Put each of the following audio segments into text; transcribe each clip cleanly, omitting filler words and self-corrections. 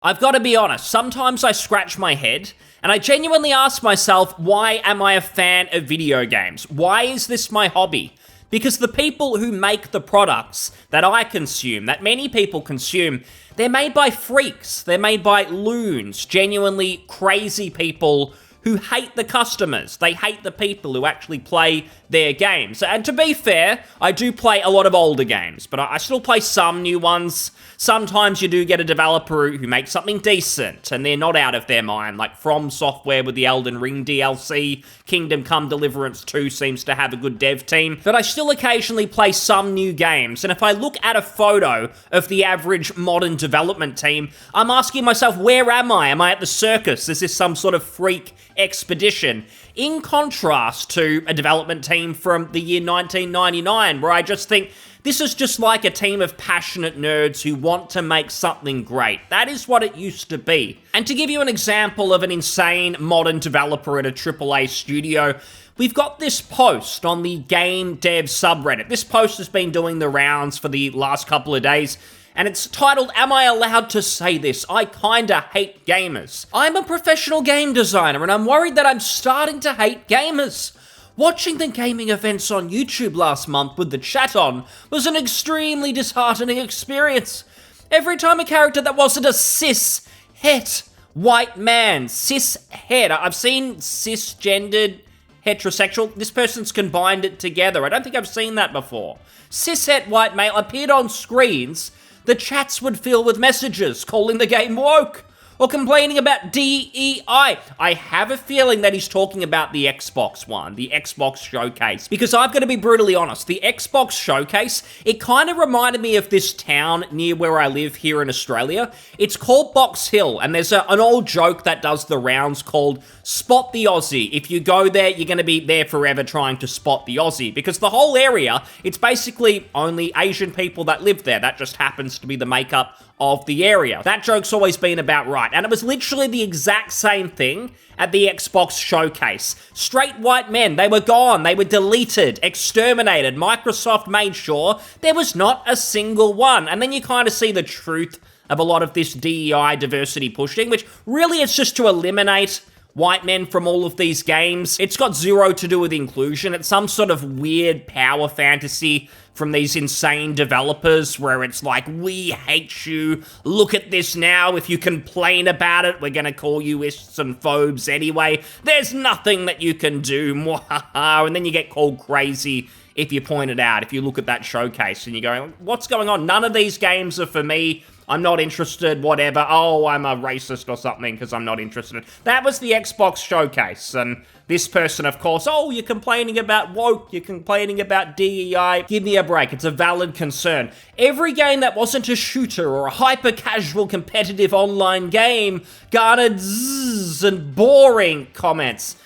I've got to be honest, sometimes I scratch my head and I genuinely ask myself, why am I a fan of video games? Why is this my hobby? Because the people who make the products that I consume, that many people consume, they're made by freaks. They're made by loons, genuinely crazy people who hate the customers. They hate the people who actually play their games. And to be fair, I do play a lot of older games, but I still play some new ones. Sometimes you do get a developer who makes something decent, and they're not out of their mind, like From Software with the Elden Ring DLC. Kingdom Come Deliverance 2 seems to have a good dev team. But I still occasionally play some new games, and if I look at a photo of the average modern development team, I'm asking myself, where am I? Am I at the circus? Is this some sort of freak expedition? In contrast to a development team from the year 1999, where I just think, this is just like a team of passionate nerds who want to make something great. That is what it used to be. And to give you an example of an insane modern developer at a AAA studio, we've got this post on the game dev subreddit. This post has been doing the rounds for the last couple of days, and it's titled, "Am I allowed to say this? I kinda hate gamers. I'm a professional game designer, and I'm worried that I'm starting to hate gamers. Watching the gaming events on YouTube last month with the chat on was an extremely disheartening experience. Every time a character that wasn't a cis-het white man, cis-het, I've seen cisgendered heterosexual, this person's combined it together. I don't think I've seen that before. Cis-het white male appeared on screens, the chats would fill with messages calling the game woke or complaining about DEI. I have a feeling that he's talking about the Xbox one, the Xbox Showcase. Because I've got to be brutally honest, the Xbox Showcase, it kind of reminded me of this town near where I live here in Australia. It's called Box Hill, and there's an old joke that does the rounds called Spot the Aussie. If you go there, you're going to be there forever trying to spot the Aussie. Because the whole area, it's basically only Asian people that live there. That just happens to be the makeup of the area. That joke's always been about right. And it was literally the exact same thing at the Xbox Showcase. Straight white men, they were gone, they were deleted, exterminated. Microsoft made sure there was not a single one. And then you kind of see the truth of a lot of this DEI diversity pushing, which really is just to eliminate white men from all of these games. It's got zero to do with inclusion. It's some sort of weird power fantasy from these insane developers where it's like, we hate you, look at this now, if you complain about it, we're gonna call you ists and phobes anyway, there's nothing that you can do, and then you get called crazy if you point it out, if you look at that showcase and you're going, what's going on? None of these games are for me. I'm not interested, whatever. Oh, I'm a racist or something because I'm not interested. That was the Xbox Showcase, and this person, of course, oh, you're complaining about woke, you're complaining about DEI. Give me a break, it's a valid concern. Every game that wasn't a shooter or a hyper-casual competitive online game garnered zzz and boring comments.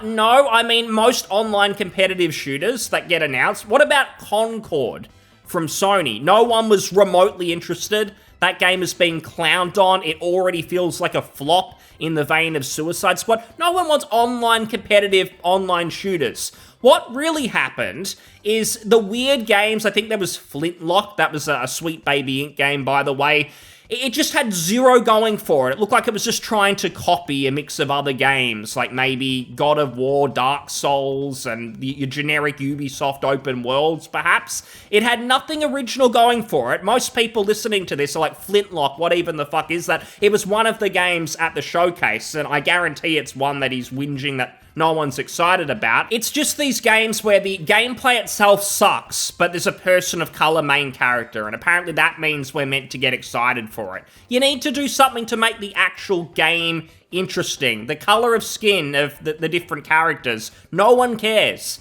No, I mean, most online competitive shooters that get announced. What about Concord from Sony? No one was remotely interested. That game has been clowned on. It already feels like a flop in the vein of Suicide Squad. No one wants online competitive online shooters. What really happened is the weird games. I think there was Flintlock. That was a Sweet Baby Inc. game, by the way. It just had zero going for it. It looked like it was just trying to copy a mix of other games, like maybe God of War, Dark Souls, and your generic Ubisoft open worlds, perhaps. It had nothing original going for it. Most people listening to this are like, Flintlock, what even the fuck is that? It was one of the games at the showcase, and I guarantee it's one that he's whinging that no one's excited about. It's just these games where the gameplay itself sucks, but there's a person of color main character, and apparently that means we're meant to get excited for it. You need to do something to make the actual game interesting. The color of skin of the different characters. No one cares.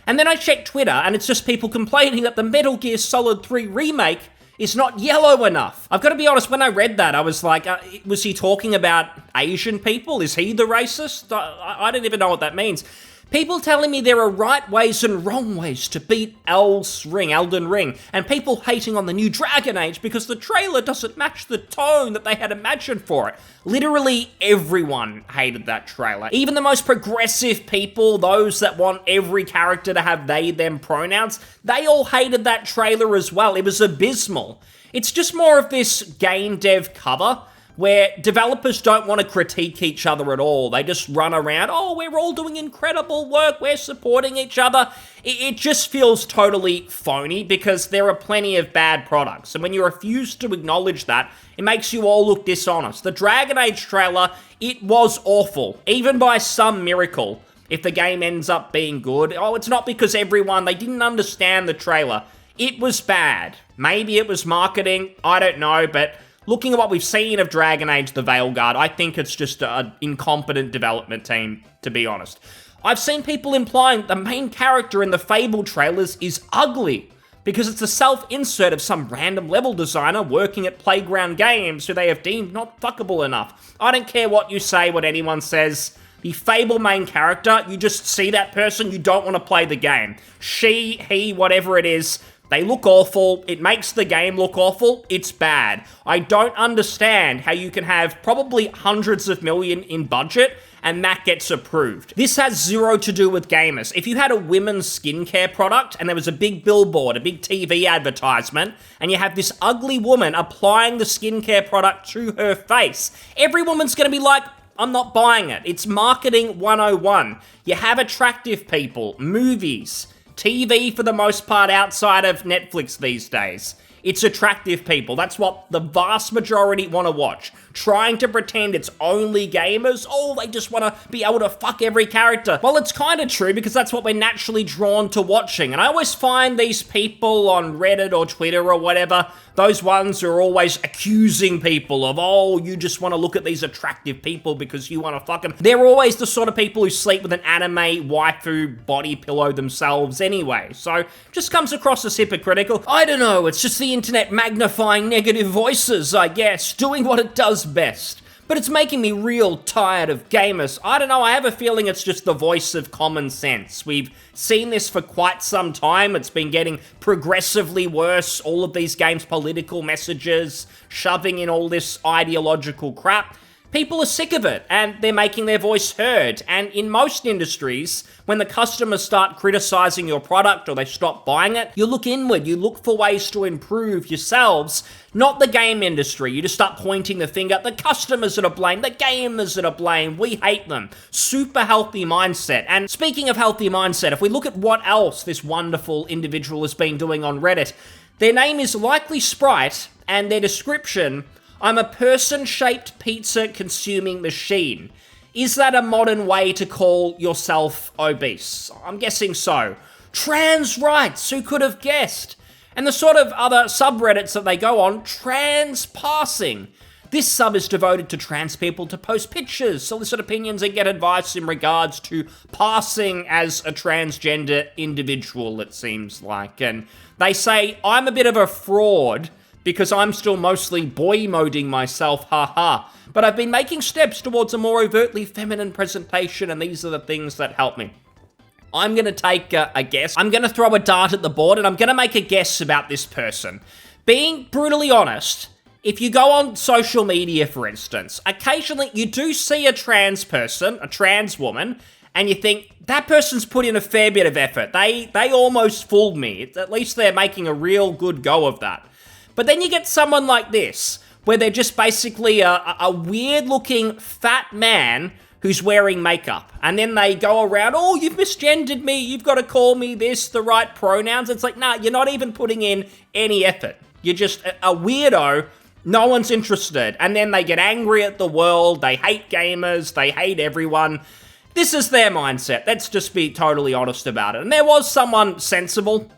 And then I check Twitter, and it's just people complaining that the Metal Gear Solid 3 remake is not yellow enough. I've got to be honest, when I read that, I was like, was he talking about Asian people? Is he the racist? I don't even know what that means. People telling me there are right ways and wrong ways to beat Elden Ring, and people hating on the new Dragon Age because the trailer doesn't match the tone that they had imagined for it. Literally everyone hated that trailer. Even the most progressive people, those that want every character to have they, them pronouns, they all hated that trailer as well. It was abysmal. It's just more of this game dev cover, where developers don't want to critique each other at all. They just run around, oh, we're all doing incredible work, we're supporting each other. It just feels totally phony because there are plenty of bad products. And when you refuse to acknowledge that, it makes you all look dishonest. The Dragon Age trailer, it was awful, even by some miracle. If the game ends up being good, oh, it's not because they didn't understand the trailer. It was bad. Maybe it was marketing, I don't know, but looking at what we've seen of Dragon Age the Veilguard, I think it's just an incompetent development team, to be honest. I've seen people implying the main character in the Fable trailers is ugly, because it's a self-insert of some random level designer working at Playground Games who they have deemed not fuckable enough. I don't care what you say, what anyone says. The Fable main character, you just see that person, you don't want to play the game. She, he, whatever it is, they look awful, it makes the game look awful, it's bad. I don't understand how you can have probably hundreds of million in budget and that gets approved. This has zero to do with gamers. If you had a women's skincare product and there was a big billboard, a big TV advertisement, and you have this ugly woman applying the skincare product to her face, every woman's gonna be like, I'm not buying it. It's marketing 101. You have attractive people, movies, TV for the most part outside of Netflix these days. It's attractive people. That's what the vast majority want to watch. Trying to pretend it's only gamers. Oh, they just want to be able to fuck every character. Well, it's kind of true because that's what we're naturally drawn to watching. And I always find these people on Reddit or Twitter or whatever, those ones who are always accusing people of, oh, you just want to look at these attractive people because you want to fuck them. They're always the sort of people who sleep with an anime waifu body pillow themselves anyway. So, just comes across as hypocritical. I don't know, it's just the internet magnifying negative voices, I guess, doing what it does best. But it's making me real tired of gamers. I don't know, I have a feeling it's just the voice of common sense. We've seen this for quite some time. It's been getting progressively worse. All of these games, political messages, shoving in all this ideological crap. People are sick of it, and they're making their voice heard. And in most industries, when the customers start criticizing your product or they stop buying it, you look inward, you look for ways to improve yourselves, not the game industry. You just start pointing the finger. The customers are to blame, the gamers are to blame, we hate them. Super healthy mindset. And speaking of healthy mindset, if we look at what else this wonderful individual has been doing on Reddit, their name is Likely Sprite, and their description, I'm a person-shaped pizza-consuming machine. Is that a modern way to call yourself obese? I'm guessing so. Trans rights, who could have guessed? And the sort of other subreddits that they go on, trans passing. This sub is devoted to trans people to post pictures, solicit opinions, and get advice in regards to passing as a transgender individual, it seems like. And they say, I'm a bit of a fraud because I'm still mostly boy-moding myself, haha. But I've been making steps towards a more overtly feminine presentation, and these are the things that help me. I'm gonna take a guess. I'm gonna throw a dart at the board, and I'm gonna make a guess about this person. Being brutally honest, if you go on social media, for instance, occasionally you do see a trans person, a trans woman, and you think, that person's put in a fair bit of effort. They almost fooled me. At least they're making a real good go of that. But then you get someone like this, where they're just basically a weird-looking fat man who's wearing makeup. And then they go around, oh, you've misgendered me, you've got to call me this, the right pronouns. It's like, nah, you're not even putting in any effort. You're just a weirdo, no one's interested. And then they get angry at the world, they hate gamers, they hate everyone. This is their mindset. Let's just be totally honest about it. And there was someone sensible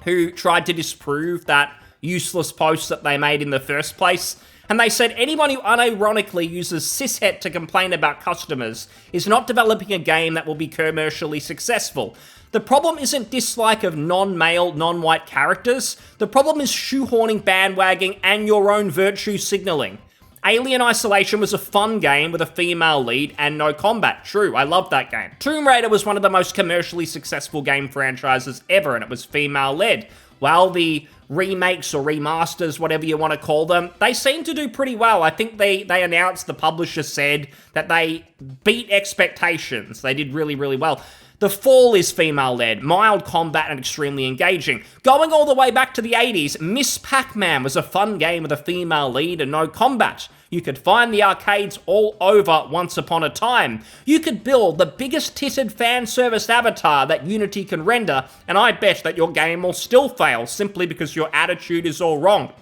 who tried to disprove that useless post that they made in the first place. And they said anyone who unironically uses cishet to complain about customers is not developing a game that will be commercially successful. The problem isn't dislike of non-male, non-white characters. The problem is shoehorning, bandwagging, and your own virtue signaling. Alien Isolation was a fun game with a female lead and no combat. True, I loved that game. Tomb Raider was one of the most commercially successful game franchises ever, and it was female-led. Well, the remakes or remasters, whatever you want to call them, they seem to do pretty well. I think they announced, the publisher said that they beat expectations. They did really, really well. The Fall is female-led, mild combat and extremely engaging. Going all the way back to the 80s, Miss Pac-Man was a fun game with a female lead and no combat. You could find the arcades all over once upon a time. You could build the biggest titted fan service avatar that Unity can render, and I bet that your game will still fail simply because your attitude is all wrong.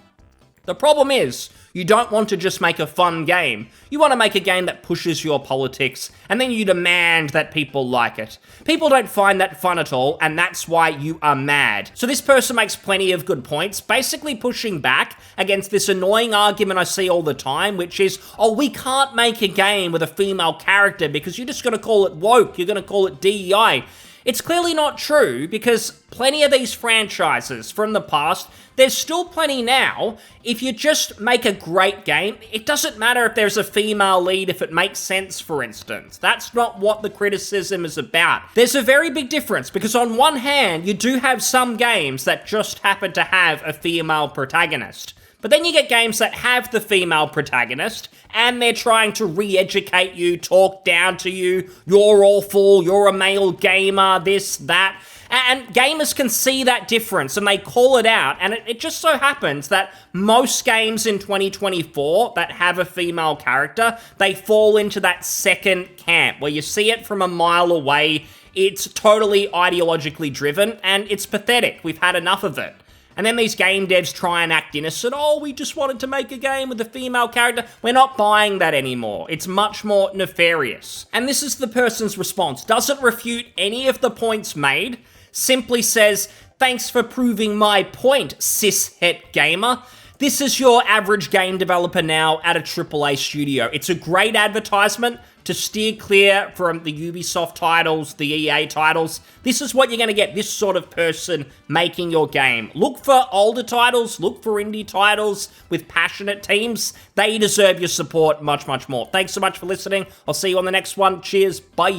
The problem is, you don't want to just make a fun game. You want to make a game that pushes your politics, and then you demand that people like it. People don't find that fun at all, and that's why you are mad. So this person makes plenty of good points, basically pushing back against this annoying argument I see all the time, which is, oh, we can't make a game with a female character because you're just going to call it woke, you're going to call it DEI. It's clearly not true, because plenty of these franchises from the past, there's still plenty now. If you just make a great game, it doesn't matter if there's a female lead, if it makes sense, for instance. That's not what the criticism is about. There's a very big difference, because on one hand, you do have some games that just happen to have a female protagonist. But then you get games that have the female protagonist, and they're trying to re-educate you, talk down to you, you're awful, you're a male gamer, this, that. And gamers can see that difference, and they call it out, and it just so happens that most games in 2024 that have a female character, they fall into that second camp, where you see it from a mile away, it's totally ideologically driven, and it's pathetic. We've had enough of it. And then these game devs try and act innocent. Oh, we just wanted to make a game with a female character. We're not buying that anymore. It's much more nefarious. And this is the person's response. Doesn't refute any of the points made. Simply says, thanks for proving my point, cishet gamer. This is your average game developer now at a AAA studio. It's a great advertisement to steer clear from the Ubisoft titles, the EA titles. This is what you're going to get, this sort of person making your game. Look for older titles, look for indie titles with passionate teams. They deserve your support much, much more. Thanks so much for listening. I'll see you on the next one. Cheers. Bye.